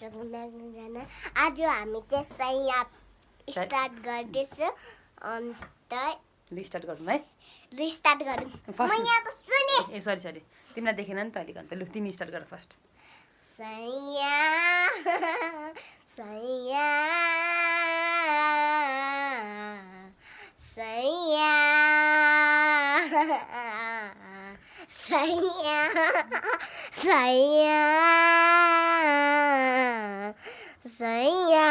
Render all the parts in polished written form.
आज हामी त्यसै यहाँ स्टार्ट गर्दैछु अन्त लु स्टार्ट गरौँ है लु स्टार्ट गरौँ म यहाँ बस्छु नि ए सरी सरी तिमीलाई देखेन नि त अलिक अन्त लु तिमी स्टार्ट गर फर्स्ट सैया सैया सैया सैया सैया सैया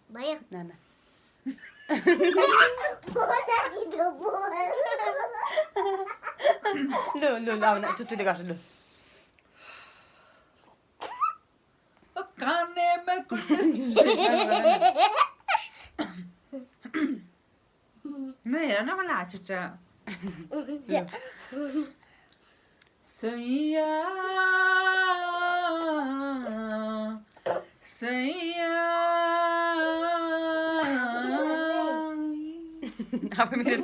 भयो ना ना लु लु ल अब चुचुले गर्छु लु काने में मैं हेर न मलाई हाँस उठ्छ सैया सैया अब मेरो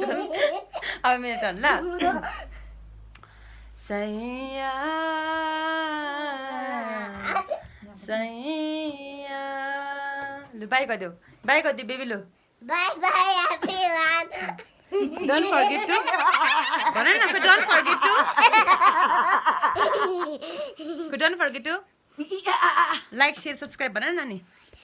टर्न ल सैया सैया लु बाई गरिदेऊ बेबी लु bye bye everyone don't forget to भन न don't forget to like share subscribe भन न नि